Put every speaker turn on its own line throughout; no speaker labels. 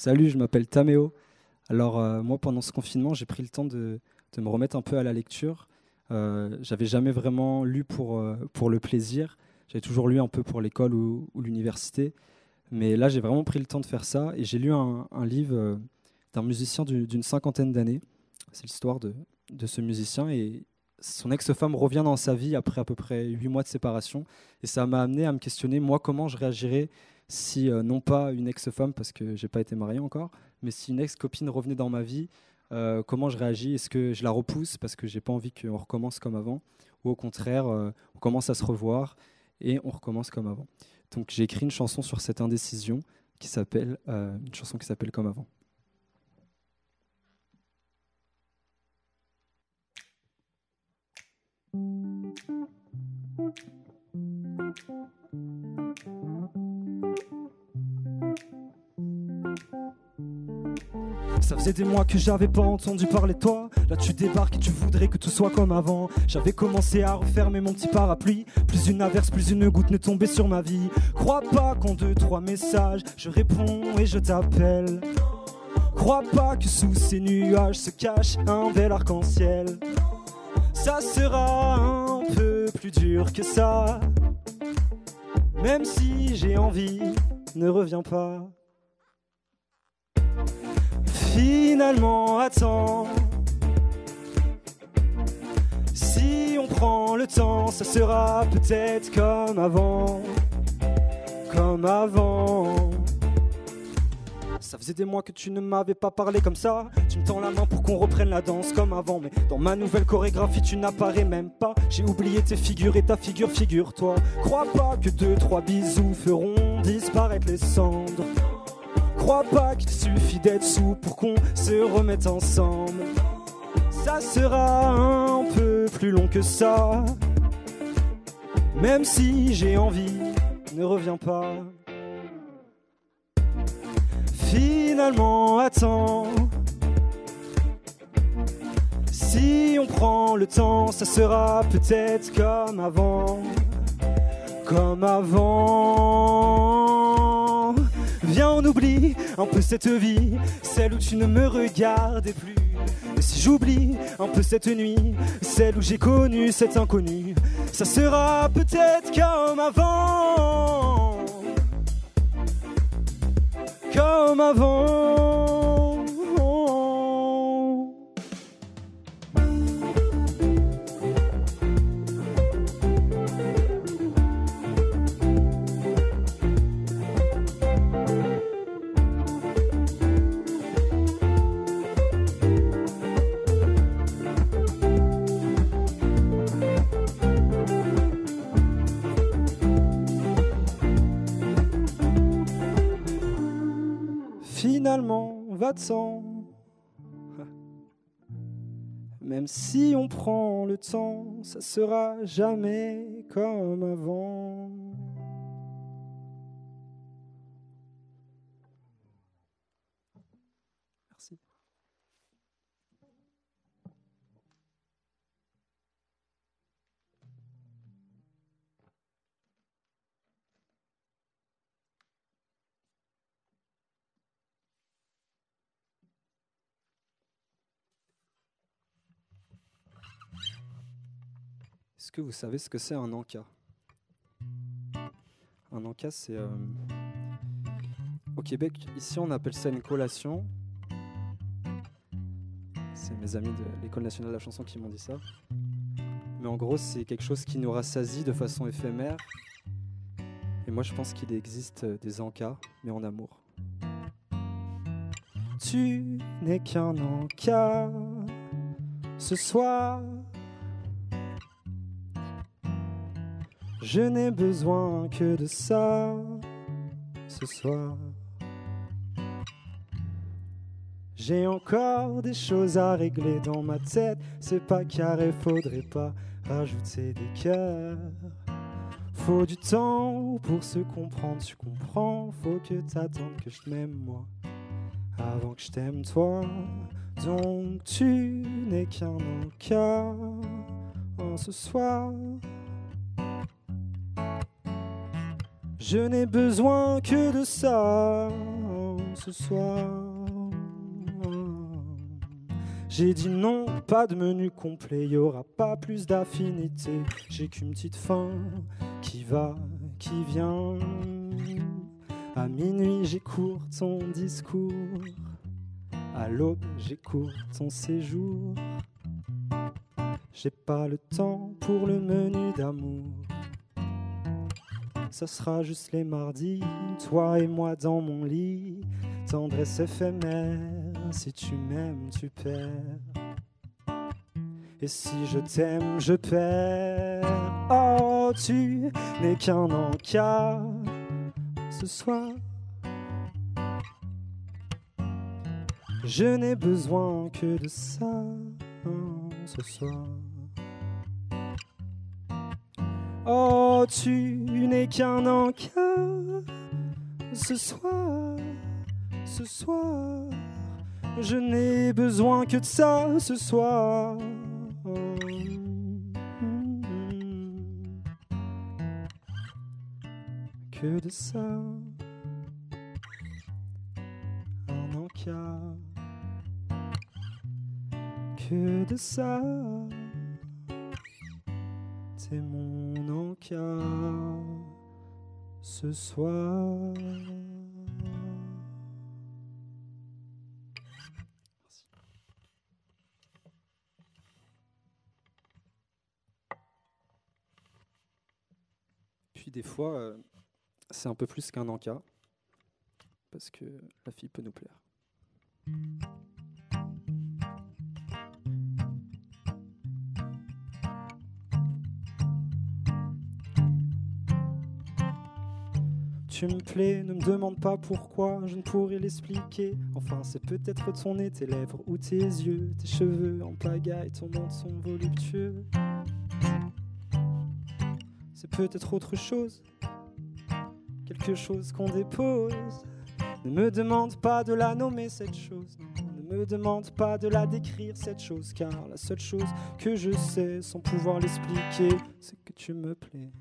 Salut, je m'appelle Taméo. Alors moi, pendant ce confinement, j'ai pris le temps de me remettre un peu à la lecture. J'avais jamais vraiment lu pour le plaisir. J'avais toujours lu un peu pour l'école ou l'université. Mais là, j'ai vraiment pris le temps de faire ça. Et j'ai lu un livre d'un musicien d'une cinquantaine d'années. C'est l'histoire de ce musicien. Et son ex-femme revient dans sa vie après à peu près 8 mois de séparation. Et ça m'a amené à me questionner, moi, comment je réagirais si, non pas une ex-femme, parce que j'ai pas été marié encore, mais si une ex-copine revenait dans ma vie, comment je réagis? Est-ce que je la repousse parce que j'ai pas envie qu'on recommence comme avant? Ou au contraire, on commence à se revoir et on recommence comme avant? Donc j'ai écrit une chanson sur cette indécision une chanson qui s'appelle Comme avant. Ça faisait des mois que j'avais pas entendu parler de toi. Là tu débarques et tu voudrais que tout soit comme avant. J'avais commencé à refermer mon petit parapluie. Plus une averse, plus une goutte ne tombait sur ma vie. Crois pas qu'en 2-3 messages je réponds et je t'appelle. Crois pas que sous ces nuages se cache un bel arc-en-ciel. Ça sera un peu plus dur que ça. Même si j'ai envie, ne reviens pas. Finalement, attends. Si on prend le temps, ça sera peut-être comme avant. Comme avant. Ça faisait des mois que tu ne m'avais pas parlé comme ça. Tu me tends la main pour qu'on reprenne la danse comme avant. Mais dans ma nouvelle chorégraphie, tu n'apparais même pas. J'ai oublié tes figures et ta figure, figure-toi. Crois pas que 2-3 bisous feront disparaître les cendres. Crois pas qu'il suffit d'être sous pour qu'on se remette ensemble. Ça sera un peu plus long que ça. Même si j'ai envie, ne reviens pas. Finalement, attends. Si on prend le temps, ça sera peut-être comme avant. Comme avant. Viens, on oublie un peu cette vie, celle où tu ne me regardais plus. Et si j'oublie un peu cette nuit, celle où j'ai connu cet inconnu, ça sera peut-être comme avant. Comme avant. Finalement, va-t'en. Même si on prend le temps, ça sera jamais comme avant. Merci. Est-ce que vous savez ce que c'est un encas? Un encas, c'est... Au Québec, ici, on appelle ça une collation. C'est mes amis de l'École nationale de la chanson qui m'ont dit ça. Mais en gros, c'est quelque chose qui nous rassasie de façon éphémère. Et moi, je pense qu'il existe des encas, mais en amour. Tu n'es qu'un encas ce soir. Je n'ai besoin que de ça ce soir. J'ai encore des choses à régler dans ma tête. C'est pas carré, faudrait pas rajouter des cœurs. Faut du temps pour se comprendre, tu comprends. Faut que t'attendes que je t'aime moi avant que je t'aime toi. Donc tu n'es qu'un encas en ce soir. Je n'ai besoin que de ça ce soir. J'ai dit non, pas de menu complet, y aura pas plus d'affinité. J'ai qu'une petite faim qui va, qui vient. À minuit, j'écoute ton discours. À l'aube, j'écoute ton séjour. J'ai pas le temps pour le menu d'amour. Ça sera juste les mardis, toi et moi dans mon lit. Tendresse éphémère, si tu m'aimes, tu perds. Et si je t'aime, je perds. Oh, tu n'es qu'un encas ce soir. Je n'ai besoin que de ça ce soir. Oh, tu n'es qu'un encas ce soir, ce soir. Je n'ai besoin que de ça ce soir. Que de ça. Un encas. Que de ça. C'est mon encas ce soir. Merci. Puis des fois, c'est un peu plus qu'un encas, parce que la fille peut nous plaire. Tu me plais, ne me demande pas pourquoi, je ne pourrais l'expliquer. Enfin, c'est peut-être ton nez, tes lèvres ou tes yeux, tes cheveux en pagaille, ton menton voluptueux. C'est peut-être autre chose, quelque chose qu'on dépose. Ne me demande pas de la nommer cette chose, ne me demande pas de la décrire cette chose, car la seule chose que je sais sans pouvoir l'expliquer, c'est que tu me plais.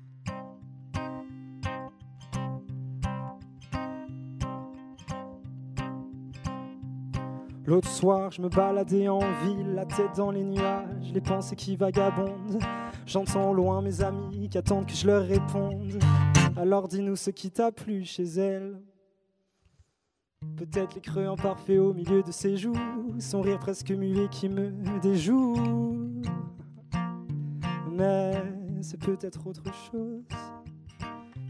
L'autre soir, je me baladais en ville, la tête dans les nuages, les pensées qui vagabondent. J'entends au loin mes amis qui attendent que je leur réponde. Alors dis-nous ce qui t'a plu chez elle. Peut-être les creux imparfaits au milieu de ses joues, son rire presque muet qui me déjoue. Mais c'est peut-être autre chose,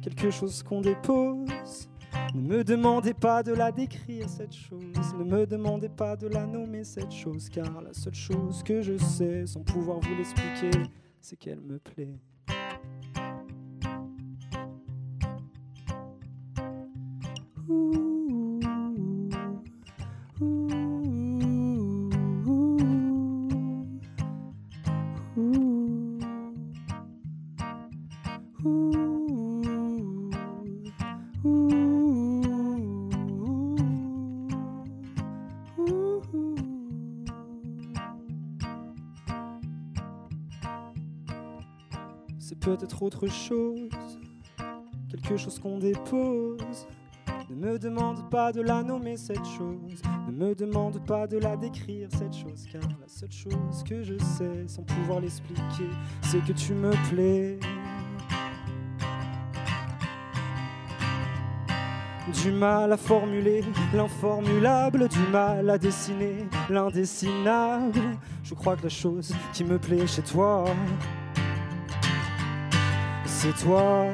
quelque chose qu'on dépose. Ne me demandez pas de la décrire cette chose, ne me demandez pas de la nommer cette chose, car la seule chose que je sais sans pouvoir vous l'expliquer, c'est qu'elle me plaît. C'est peut-être autre chose, quelque chose qu'on dépose. Ne me demande pas de la nommer cette chose, ne me demande pas de la décrire cette chose, car la seule chose que je sais sans pouvoir l'expliquer, c'est que tu me plais. Du mal à formuler l'informulable, du mal à dessiner l'indessinable. Je crois que la chose qui me plaît chez toi, c'est toi.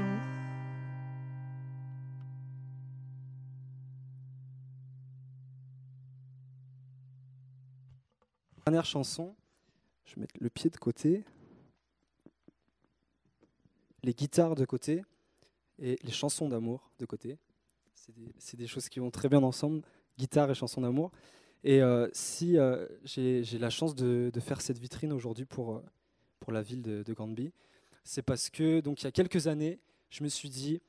Dernière chanson, je vais mettre le pied de côté, les guitares de côté et les chansons d'amour de côté. C'est des choses qui vont très bien ensemble, guitare et chansons d'amour. Et si j'ai la chance de faire cette vitrine aujourd'hui pour la ville de Granby, c'est parce que donc, il y a quelques années, je me suis dit,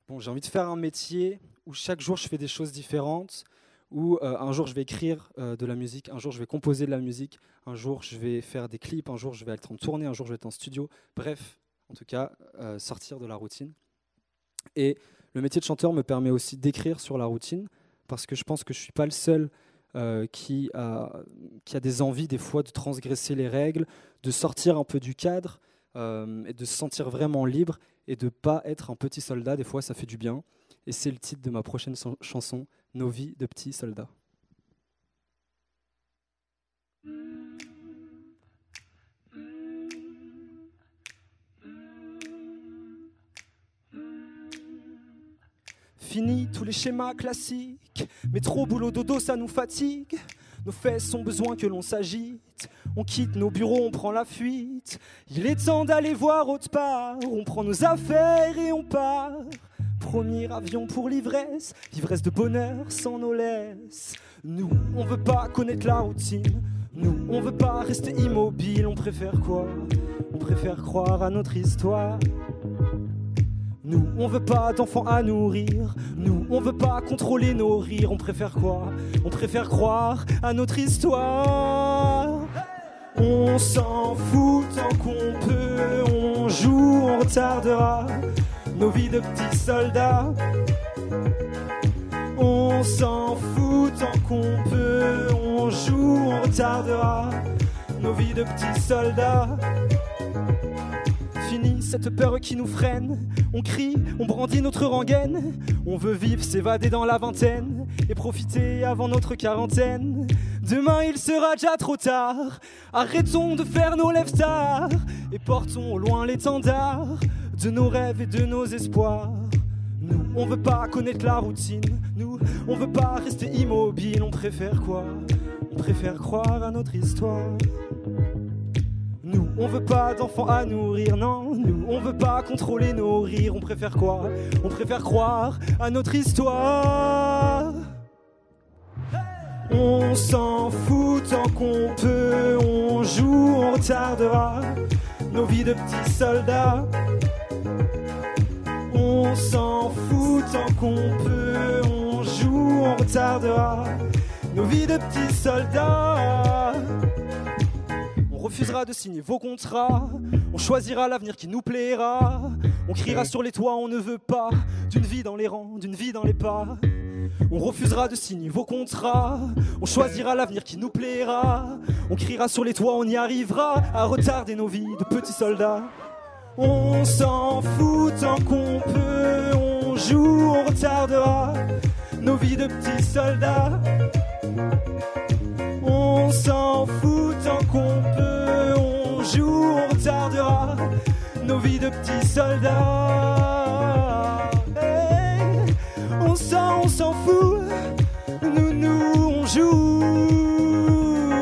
bon, j'ai envie de faire un métier où chaque jour je fais des choses différentes, où un jour je vais écrire de la musique, un jour je vais composer de la musique, un jour je vais faire des clips, un jour je vais être en tournée, un jour je vais être en studio. Bref, en tout cas, sortir de la routine. Et le métier de chanteur me permet aussi d'écrire sur la routine, parce que je pense que je ne suis pas le seul qui a des envies des fois de transgresser les règles, de sortir un peu du cadre et de se sentir vraiment libre et de ne pas être un petit soldat. Des fois, ça fait du bien. Et c'est le titre de ma prochaine chanson, Nos vies de petits soldats. Fini tous les schémas classiques, métro, boulot, dodo, ça nous fatigue. Nos fesses ont besoin que l'on s'agite. On quitte nos bureaux, on prend la fuite. Il est temps d'aller voir autre part. On prend nos affaires et on part. Premier avion pour l'ivresse, l'ivresse de bonheur sans nos laisses. Nous, on veut pas connaître la routine. Nous, on veut pas rester immobile. On préfère quoi? On préfère croire à notre histoire. Nous, on veut pas d'enfants à nourrir. Nous, on veut pas contrôler nos rires. On préfère quoi? On préfère croire à notre histoire. On s'en fout tant qu'on peut. On joue, on retardera nos vies de petits soldats. On s'en fout tant qu'on peut. On joue, on retardera nos vies de petits soldats. Fini cette peur qui nous freine. On crie, on brandit notre rengaine. On veut vivre, s'évader dans la vingtaine et profiter avant notre quarantaine. Demain il sera déjà trop tard. Arrêtons de faire nos lèvres tard et portons au loin l'étendard de nos rêves et de nos espoirs. Nous, on veut pas connaître la routine. Nous, on veut pas rester immobile. On préfère quoi? On préfère croire à notre histoire. Nous, on veut pas d'enfants à nourrir, non. Nous, on veut pas contrôler nos rires. On préfère quoi? On préfère croire à notre histoire. On s'en fout tant qu'on peut. On joue, on retardera nos vies de petits soldats. On s'en fout tant qu'on peut. On joue, on retardera nos vies de petits soldats. On refusera de signer vos contrats. On choisira l'avenir qui nous plaira. On criera sur les toits, on ne veut pas d'une vie dans les rangs, d'une vie dans les pas. On refusera de signer vos contrats. On choisira l'avenir qui nous plaira. On criera sur les toits, on y arrivera à retarder nos vies de petits soldats. On s'en fout tant qu'on peut. On joue, on retardera nos vies de petits soldats. On s'en fout tant qu'on peut. On joue, on retardera nos vies de petits soldats. Hey, on s'en fout. Nous, on joue.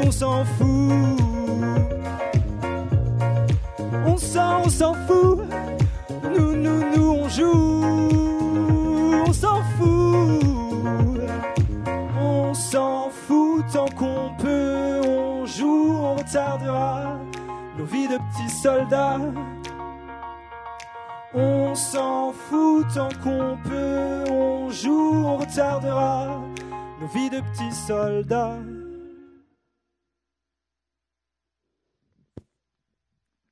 On s'en fout. On s'en fout. Nous, on joue. On s'en fout. On s'en fout tant qu'on peut. On joue, on retardera nos vies de petits soldats. On s'en fout tant qu'on peut. On joue, on retardera nos vies de petits soldats.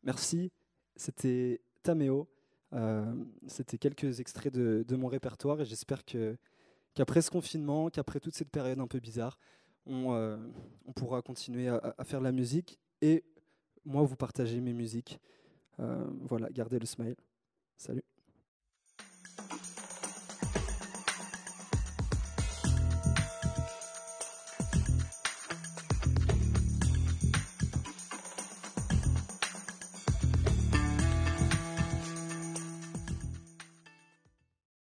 Merci, c'était Taméo. C'était quelques extraits de mon répertoire et j'espère qu'après ce confinement, qu'après toute cette période un peu bizarre, on pourra continuer à faire de la musique et moi vous partager mes musiques. Voilà, gardez le smile. Salut.